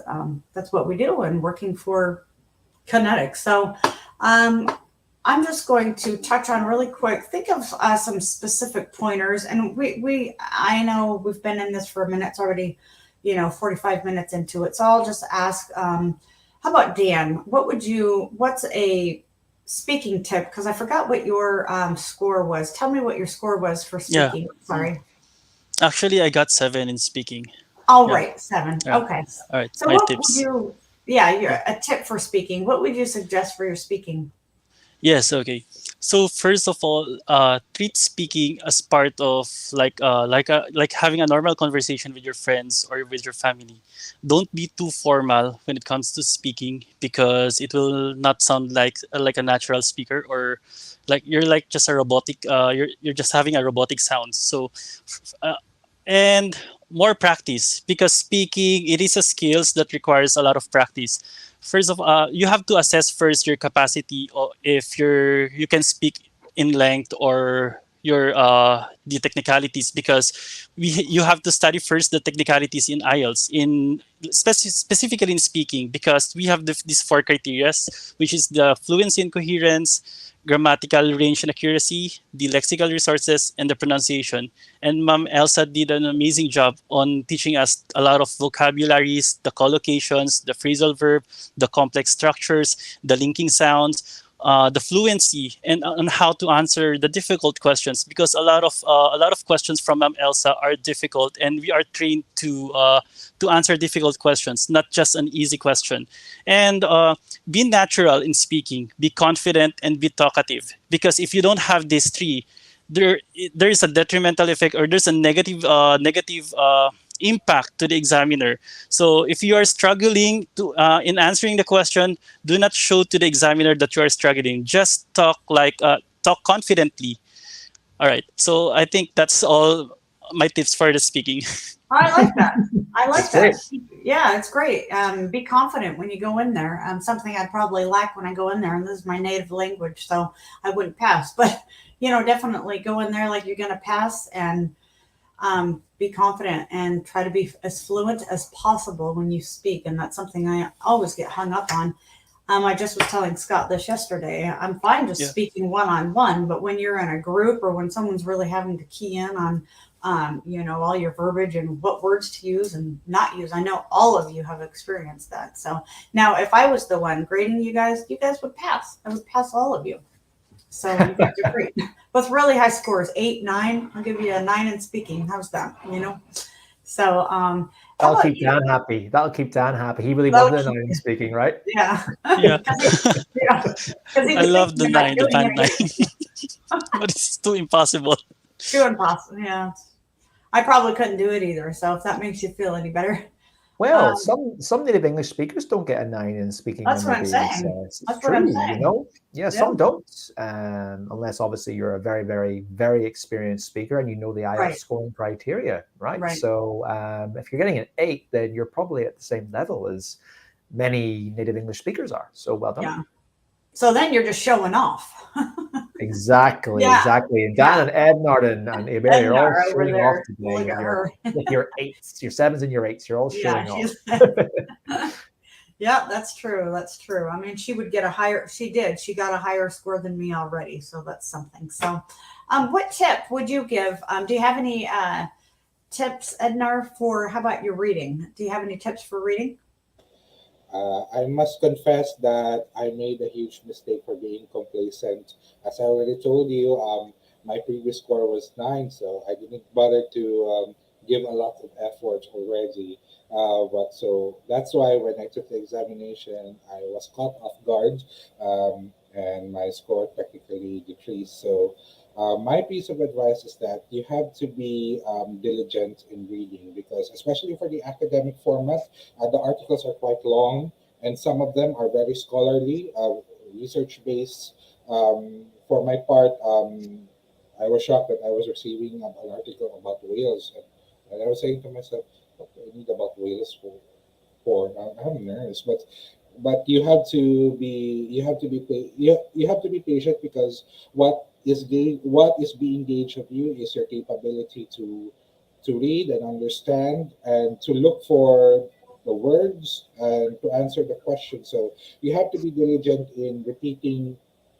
that's what we do and working for Connetics. So um, I'm just going to touch on really quick. Think of some specific pointers, and I know we've been in this for a minute. It's already, 45 minutes into it. So I'll just ask, how about Dan? What's a speaking tip? Because I forgot what your score was. Tell me what your score was for Yeah. speaking. Sorry. Actually, I got 7 in speaking. All Yeah. right, 7. Yeah. Okay. All right. So My what would tips. yeah, Yeah. a tip for speaking. What would you suggest for your speaking? Yes, okay. So first of all, treat speaking as part of like having a normal conversation with your friends or with your family. Don't be too formal when it comes to speaking because it will not sound like a natural speaker or like you're like just a robotic. You're just having a robotic sound. So, uh, and more practice because speaking it is a skills that requires a lot of practice. First of all, you have to assess first your capacity or if you can speak in length or your the technicalities because you have to study first the technicalities in IELTS in specifically in speaking because we have these 4 criteria, which is the fluency and coherence, grammatical range and accuracy, the lexical resources, and the pronunciation. And Ma'am Elsa did an amazing job on teaching us a lot of vocabularies, the collocations, the phrasal verb, the complex structures, the linking sounds, the fluency, and on how to answer the difficult questions. Because a lot of questions from Ma'am Elsa are difficult, and we are trained to answer difficult questions, not just an easy question. And be natural in speaking, be confident, and be talkative. Because if you don't have these three, there there is a detrimental effect or there's a negative impact to the examiner. So if you are struggling to in answering the question, do not show to the examiner that you are struggling. Just talk confidently. All right. So I think that's all my tips for the speaking. I like that. I That's like great. that. Yeah, it's great. Be confident when you go in there. Something I'd probably lack when I go in there, and this is my native language, so I wouldn't pass. But definitely go in there like you're going to pass, and be confident and try to be as fluent as possible when you speak. And that's something I always get hung up on. I just was telling Scott this yesterday. I'm fine just Yeah. speaking one on one, but when you're in a group or when someone's really having to key in on, all your verbiage and what words to use and not use, I know all of you have experienced that. So now, if I was the one grading you guys would pass. I would pass all of you. So you guys are great with really high scores, 8, 9. I'll give you a 9 in speaking. How's that? So how That'll about keep you? Dan happy. That'll keep Dan happy. He really That'll wanted a keep, 9 in speaking, right? yeah, Yeah. yeah, because he I was love thinking the about nine, the doing band nine, it. but it's too impossible. Too impossible. Yeah, I probably couldn't do it either. So if that makes you feel any better, Well, um, some native English speakers don't get a 9 in speaking that's when what they're I'm being saying. assessed. It's That's what I'm true, you saying. know? Yeah, Yeah, some don't, unless obviously you're a very, very, very experienced speaker and you know the IELTS right, scoring criteria, right? right. So if you're getting an 8, then you're probably at the same level as many native English speakers are. So well done. Yeah. So then you're just showing off. Exactly, Yeah, exactly. And Dan yeah. and Ednard and Ebere are all Ednar over showing off there. today Look at her. with your 8s, your 7s and your 8s. You're all Yeah, showing off. she's. Yeah, that's true. That's true. I mean, she would get a higher. She did. She got a higher score than me already, so that's something. So, what tip would you give? Do you have any tips, Ednar, for how about your reading? Do you have any tips for reading? I must confess that I made a huge mistake for being complacent. As I already told you, my previous score was 9, so I didn't bother to give a lot of effort already. But so that's why when I took the examination, I was caught off guard, and my score technically decreased. So my piece of advice is that you have to be diligent in reading because, especially for the academic format, the articles are quite long, and some of them are very scholarly, research based. For my part, I was shocked that I was receiving an article about whales, and I was saying to myself, I need about Wales for I'm a nurse, but you have to be patient because what is being gauged of you is your capability to read and understand and to look for the words and to answer the question. So you have to be diligent in repeating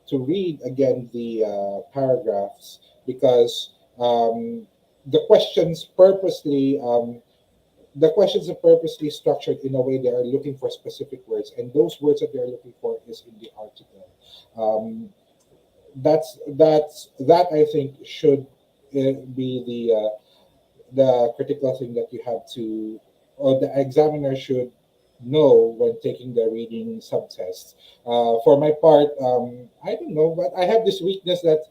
to read again the paragraphs because the questions purposely the questions are purposely structured in a way they are looking for specific words, and those words that they're looking for is in the article. Um, that I think should be the critical thing that you have to, or the examiner should know when taking the reading subtest. For my part, I don't know, but I have this weakness that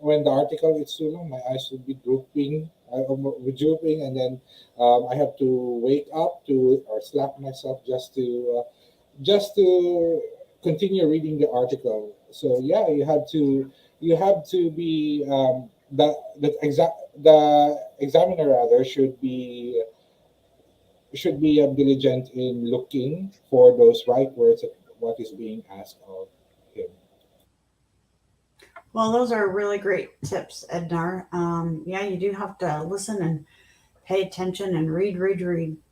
when the article is too long, my eyes will be drooping, and then I have to wake up to or slap myself just to continue reading the article. So yeah, you have to be the examiner rather should be diligent in looking for those right words at what is being asked of him. Well, those are really great tips, Ednar. Yeah, you do have to listen and pay attention and read,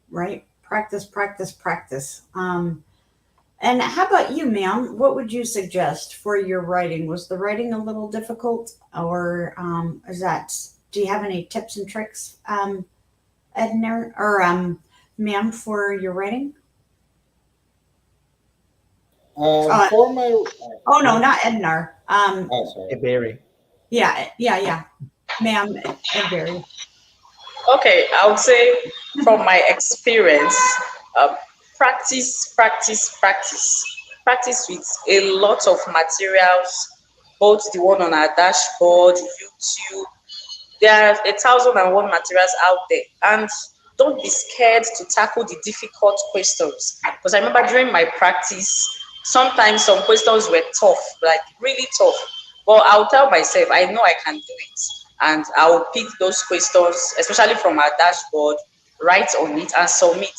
right? Practice, practice, practice. And how about you, ma'am? What would you suggest for your writing? Was the writing a little difficult, or is that? Do you have any tips and tricks, Edna or ma'am, for your writing? Uh, For my oh no, yeah, not Ednar. sorry. Ebere. Yeah, ma'am, Edberry. Okay, I would say from my experience, uh, practice with a lot of materials, both the one on our dashboard, YouTube. There are 1,001 materials out there, and don't be scared to tackle the difficult questions. Because I remember during my practice, sometimes some questions were tough, like really tough. But I'll tell myself, I know I can do it, and I'll pick those questions, especially from our dashboard, write on it, and submit.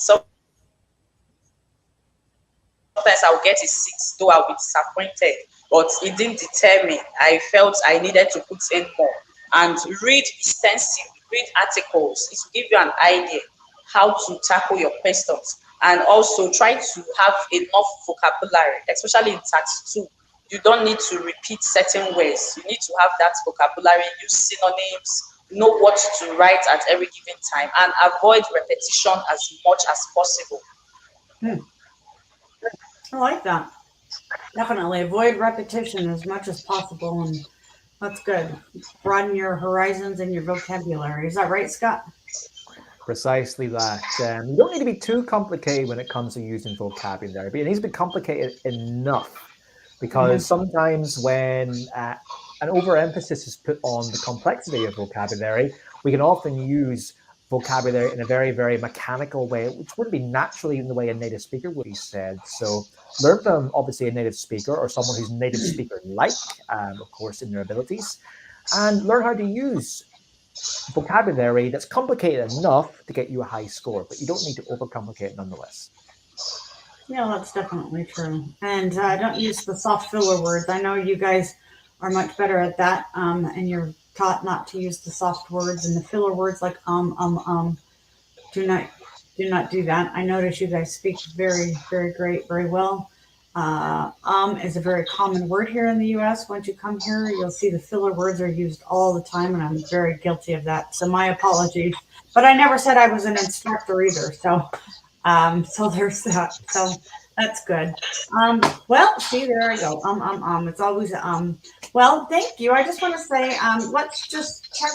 Sometimes I'll get a six, though I'll be disappointed, but it didn't deter me. I felt I needed to put in more and read extensively, read articles. It will give you an idea how to tackle your questions, and also try to have enough vocabulary, especially in tax 2. You don't need to repeat certain words. You need to have that vocabulary, use synonyms, know what to write at every given time, and avoid repetition as much as possible. Hmm, I like that. Definitely avoid repetition as much as possible, and that's good. Broaden your horizons and your vocabulary. Is that right, Scott? Precisely that. You don't need to be too complicated when it comes to using vocabulary, but it needs to be complicated enough Hmm. because sometimes when an overemphasis is put on the complexity of vocabulary, we can often use vocabulary in a very, very mechanical way, which wouldn't be naturally in the way a native speaker would be said. So learn from obviously a native speaker or someone who's native speaker like, of course, in their abilities, and learn how to use vocabulary that's complicated enough to get you a high score, but you don't need to overcomplicate it nonetheless. Yeah, that's definitely true. And don't use the soft filler words. I know you guys are much better at that, and you're taught not to use the soft words and the filler words like Do not do that. I notice you guys speak very great, very well. Is a very common word here in the U.S. Once you come here, you'll see the filler words are used all the time, and I'm very guilty of that. So my apologies. But I never said I was an instructor either. So there's that. So that's good. Well, see, there I go. It's always Well, thank you. I just want to say, let's just check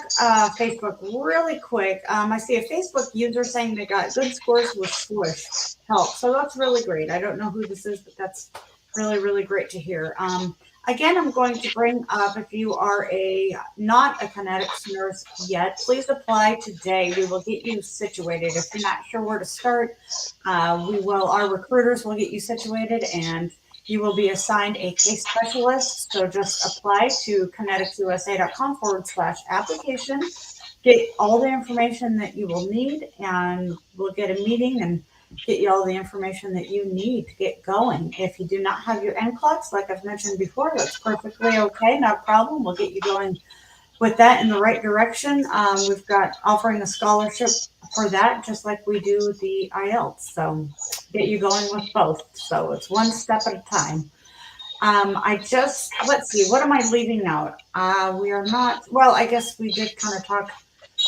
Facebook really quick. I see a Facebook user saying they got good scores with Swoosh help. So that's really great. I don't know who this is, but that's really great to hear. Again, I'm going to bring up if you are not a Connetics nurse yet, please apply today. We will get you situated. If you're not sure where to start, our recruiters will get you situated and you will be assigned a case specialist. So just apply to conneticsusa.com/application. get all the information that you will need, and we'll get a meeting and get you all the information that you need to get going. If you do not have your NCLEX, like I've mentioned before, that's perfectly okay, not a problem. We'll get you going with that in the right direction. We've got offering a scholarship for that, just like we do the IELTS. So get you going with both. So it's one step at a time. Let's see, what am I leaving out? We are not, well, I guess we did kind of talk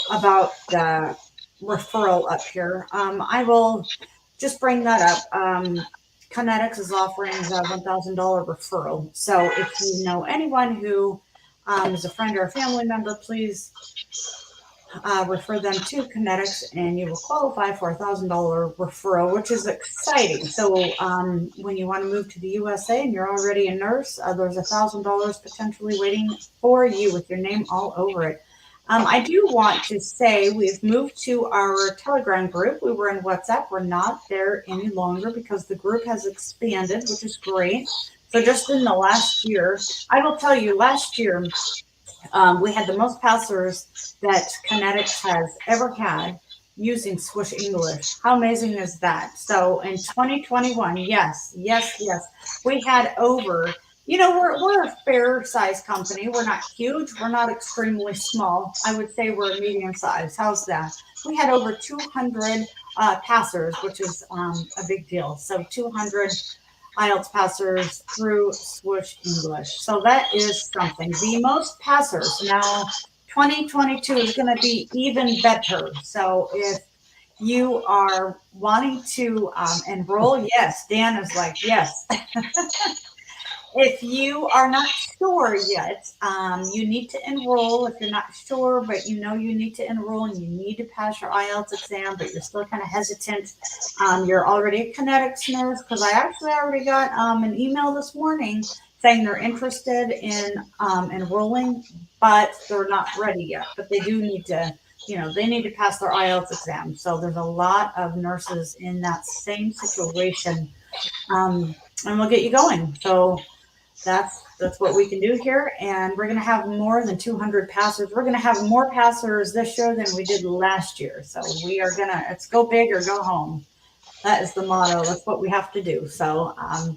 about the referral up here. I will just bring that up. Connetics is offering the $1,000 referral. So if you know anyone who is a friend or a family member, please refer them to Connetics, and you will qualify for a $1,000 referral, which is exciting. So when you want to move to the USA and you're already a nurse, there's $1,000 potentially waiting for you with your name all over it. I do want to say we've moved to our Telegram group. We were in WhatsApp. We're not there any longer because the group has expanded, which is great. So just in the last year, I will tell you, last year, we had the most passers that Connetics has ever had using Swoosh English. How amazing is that? So in 2021, yes, we had over, we're a fair size company. We're not huge. We're not extremely small. I would say we're a medium size. How's that? We had over 200 passers, which is a big deal. So 200 IELTS passers through Swoosh English. So that is something. The most passers. Now, 2022 is going to be even better. So if you are wanting to enroll, yes, Dan is like, yes. If you are not sure yet, you need to enroll. If you're not sure, but you know you need to enroll and you need to pass your IELTS exam, but you're still kind of hesitant, you're already a Connetics nurse, because I actually already got an email this morning saying they're interested in enrolling, but they're not ready yet. But they do need to, they need to pass their IELTS exam. So there's a lot of nurses in that same situation, and we'll get you going. So that's what we can do here, and we're going to have more than 200 passers. We're going to have more passers this year than we did last year. So we are going to, it's go big or go home. That is the motto. That's what we have to do. So I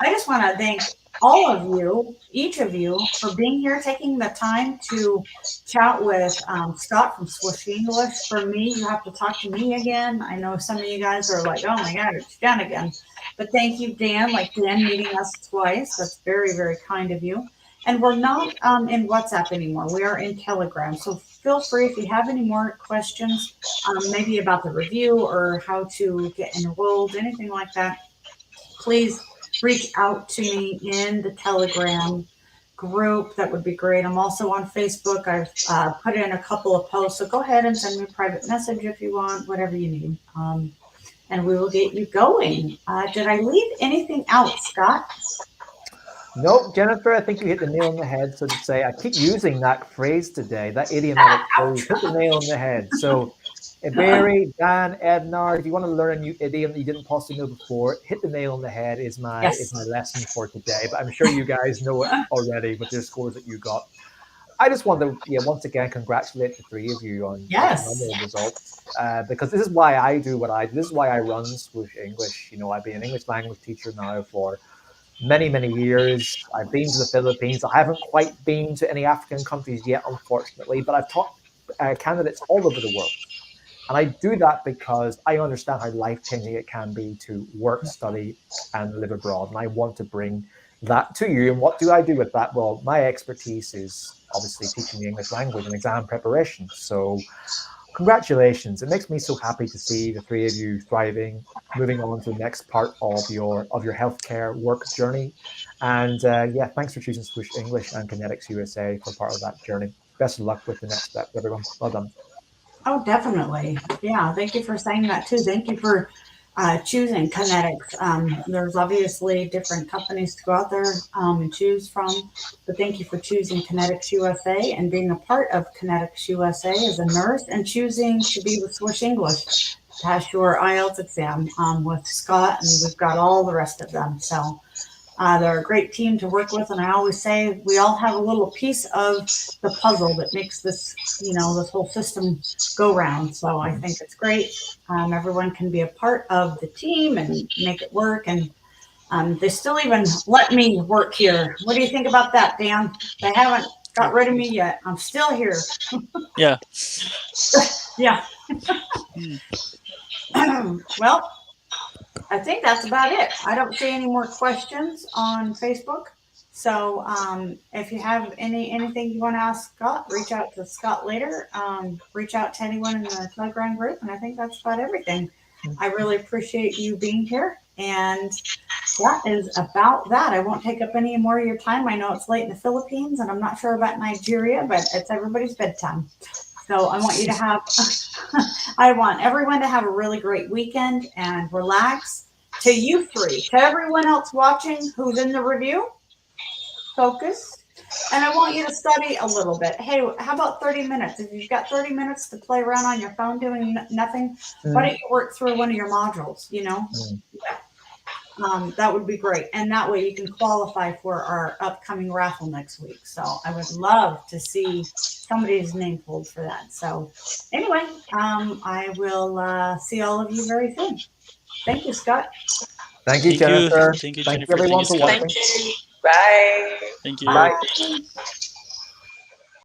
just want to thank all of you, each of you, for being here, taking the time to chat with Scott from Swoosh English. For me, you have to talk to me again. I know some of you guys are like, oh my God, it's Jen again. But thank you, Dan, Dan meeting us twice. That's very, very kind of you. And we're not in WhatsApp anymore. We are in Telegram. So feel free, if you have any more questions, maybe about the review or how to get enrolled, anything like that, please reach out to me in the Telegram group. That would be great. I'm also on Facebook. I've put in a couple of posts. So go ahead and send me a private message if you want, whatever you need. And we will get you going. Did I leave anything out, Scott? Nope, Jennifer, I think you hit the nail on the head, so to say. I keep using that phrase today, that idiomatic phrase, hit the nail on the head. So, Ebere, Dan, Ednard, if you want to learn a new idiom that you didn't possibly know before, hit the nail on the head is my lesson for today. But I'm sure you guys know it already with your scores that you got. I just want to, once again, congratulate the three of you on phenomenal results, because this is why I do what I do. This is why I run Swoosh English. I've been an English language teacher now for many, many years. I've been to the Philippines. I haven't quite been to any African countries yet, unfortunately, but I've taught candidates all over the world. And I do that because I understand how life-changing it can be to work, study, and live abroad. And I want to bring that to you. And what do I do with that? Well, my expertise is obviously teaching the English language and exam preparation. So congratulations. It makes me so happy to see the three of you thriving, moving on to the next part of your healthcare work journey. And thanks for choosing Swoosh English and Connetics USA for part of that journey. Best of luck with the next step, everyone. Well done. Oh, definitely. Yeah, thank you for saying that too. Thank you for choosing Connetics. There's obviously different companies to go out there and choose from, but thank you for choosing Connetics USA and being a part of Connetics USA as a nurse, and choosing to be with Swoosh English, pass your IELTS exam with Scott, and we've got all the rest of them. So They're a great team to work with, and I always say we all have a little piece of the puzzle that makes this, this whole system go round. So I think it's great. Everyone can be a part of the team and make it work, and they still even let me work here. What do you think about that, Dan? They haven't got rid of me yet. I'm still here. Yeah. Yeah. Well, I think that's about it. I don't see any more questions on Facebook. So if you have anything you want to ask Scott, reach out to Scott later. Reach out to anyone in the Telegram group. And I think that's about everything. I really appreciate you being here. And that is about that. I won't take up any more of your time. I know it's late in the Philippines, and I'm not sure about Nigeria, but it's everybody's bedtime. So I want you to have, I want everyone to have a really great weekend and relax. To you three, to everyone else watching who's in the review, focus. And I want you to study a little bit. Hey, how about 30 minutes? If you've got 30 minutes to play around on your phone doing nothing, why don't you work through one of your modules, Yeah. That would be great. And that way you can qualify for our upcoming raffle next week. So I would love to see somebody's name pulled for that. So anyway, I will see all of you very soon. Thank you, Scott. Thank you, Thank you. Jennifer. Thank you, Thank you, Jennifer. everyone, Thank for you, Scott. watching. Thank you. Bye. Thank you. Bye. Bye.